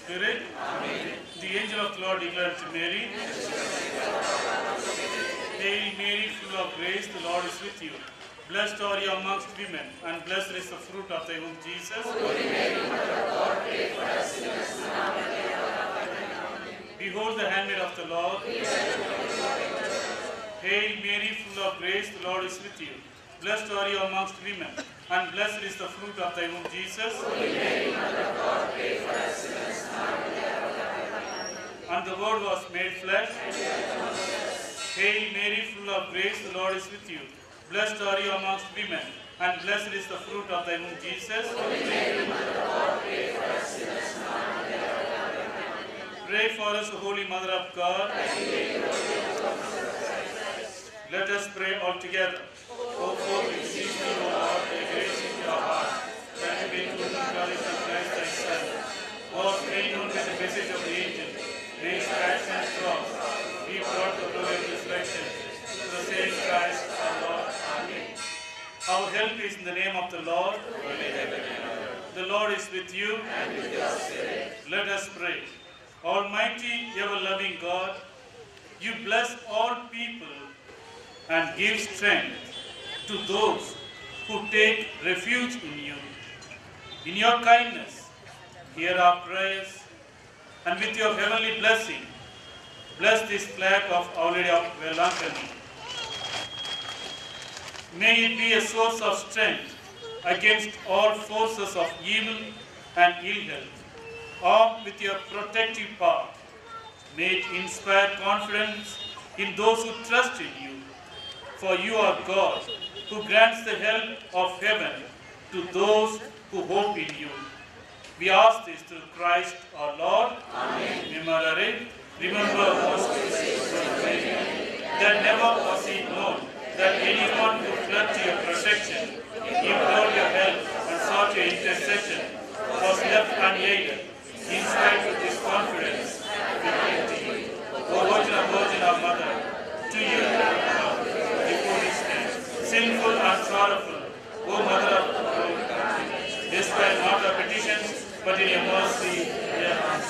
Spirit. Amen. The angel of the Lord declared to Mary, Hail Mary, full of grace, the Lord is with you. Blessed are you amongst women, and blessed is the fruit of thy womb, Jesus. Holy Mary, Mother of God, pray for us sinners now and at the hour of our death. Behold the handmaid of the Lord. Hail Mary, full of grace, the Lord is with you. Blessed are you amongst women, and blessed is the fruit of thy womb, Jesus. Holy Mary, Mother of God, pray for us sinners now and at the hour of our death. And the Word was made flesh. Hail Mary, full of grace, the Lord is with you. Blessed are you amongst women, and blessed is the fruit of thy womb, Jesus. Holy Mary, Mother of God, pray for us sinners now and at the hour of our death. Pray for us, O Holy Mother of God. Let us pray all together. O for we beseech thee, O Lord, thy grace into your heart, that you may truly acknowledge of Christ thy Son, was made known by the message of the angel, may his passion and cross be brought to the glory of resurrection, through the same Christ our Lord. Amen. Our help is in the name of the Lord. The Lord is with you. And with your spirit. Let us pray. Almighty, ever-loving God, you bless all people and give strength to those who take refuge in you. In your kindness, hear our prayers, and with your heavenly blessing, bless this flag of Our Lady of Velankani. May it be a source of strength against all forces of evil and ill health, armed with your protective power. May it inspire confidence in those who trust in you. For you are God, who grants the help of heaven to those who hope in you. We ask this through Christ our Lord. Amen. Memorare, remember most that never was it known that anyone who fled to your protection, implored your help, and sought your intercession was left unaided. In spite of this confidence, we pray to you. O Virgin of Mother, to you before this end, sinful and sorrowful, O Mother of God, despite not our petitions, but in your mercy, hear us.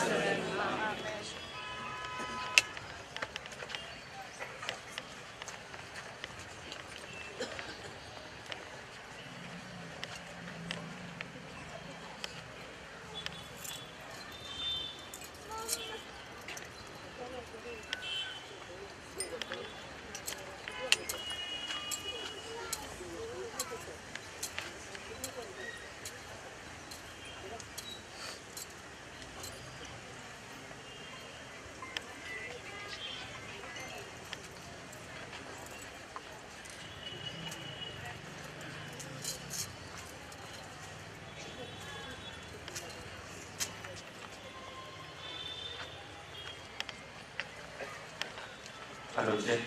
Hello, Jay.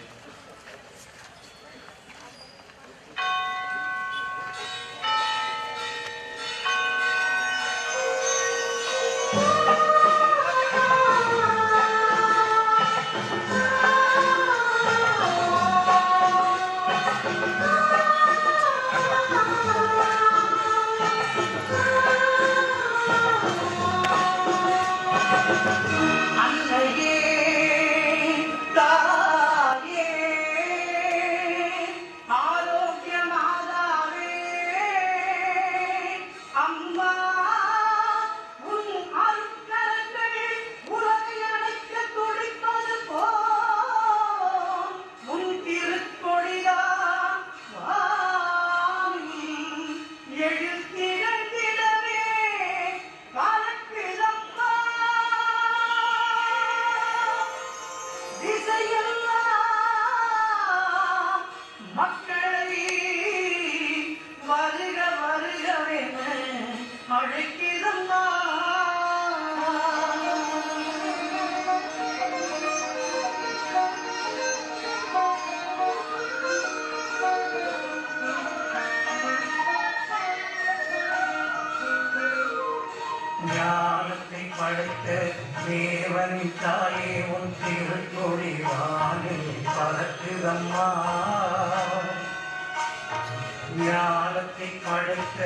ஞானத்தை படைத்த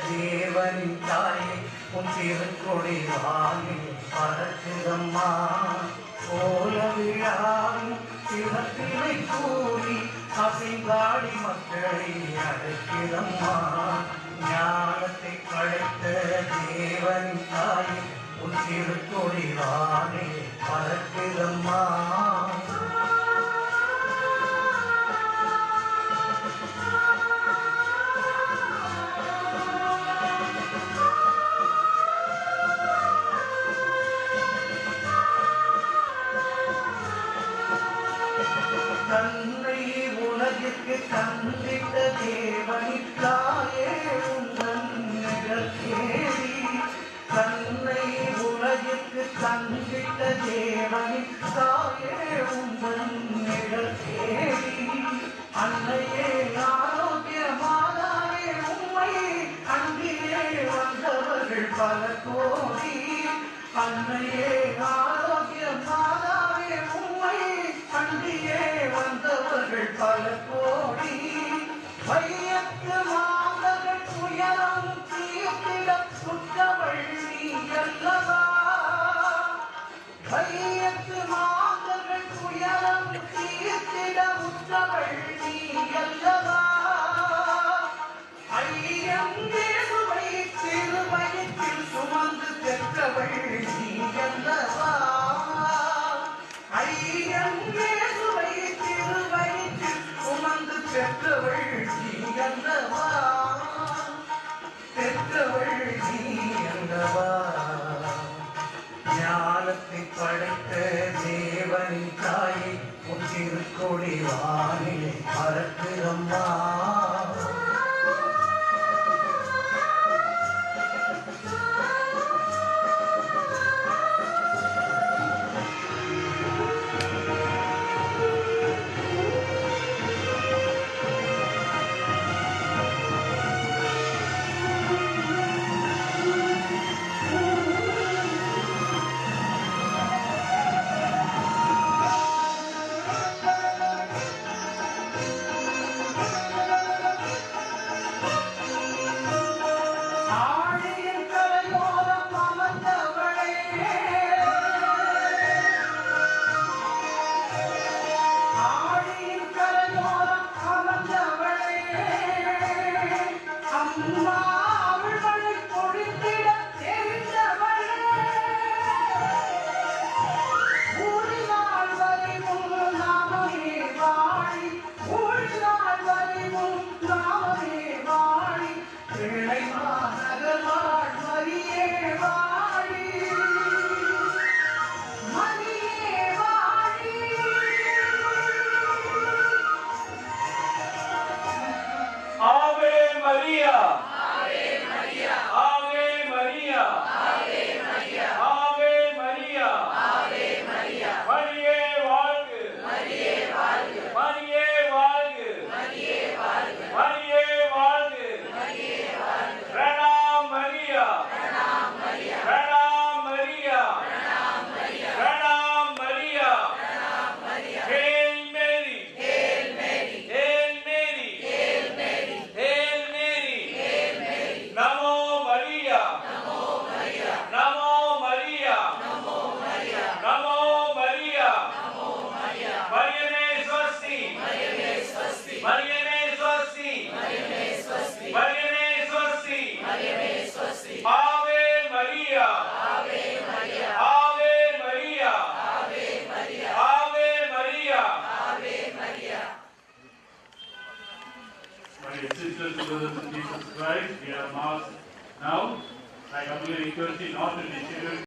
தேவனின் தாயே உன் திருக்கொடி வானில் பறக்குதம்மா கோல விழாவின் சிறப்பினை கூறி அசைந்தாடி மக்களை அழைக்கிறம்மா ஞானத்தை படைத்த தேவனின் தாய் உன் திருத்தொழிலானே பறக்குதம்மா தன்னை உலகிற்கு தந்திட்ட தேவனித்தாயே உந்தன் நிழல் தேடி தன்னை உலகிற்கு தந்திட்ட தேவனித்தாயே உந்தன் நிழல் தேடி அன்னையே ஆரோக்கியமாதாவே உம்மை அங்கிலே வந்தவர்கள் பல கோடி அன்னையே ஆரோக்கியமாதாவே உம்மை அண்டியே வந்தவர்கள் பல கோடி வையத்து மாந்தர்கள் துயரம் தீர்த்திட சுற்றவள் நீ அல்லவா வையத்து மாந்தர்கள் துயரம் தீர்த்திட உற்றவள் நீ அல்லவா ஐயம் தேசுவை திருவயிற்றில் சுமந்து பெற்றவள் நீ அல்லவா ஐயம் தேசுவை திருவயிற்றில் சுமந்து பெற்றவள் நீ அல்லவா பெற்றவள் நீ அல்லவா ஞானத்தை படைத்த தேவனின் தாயை உன் திருக்கொடி வானிலை பறக்குதம்மா Sisters and brothers in Jesus Christ, we are masked now, like equality not in the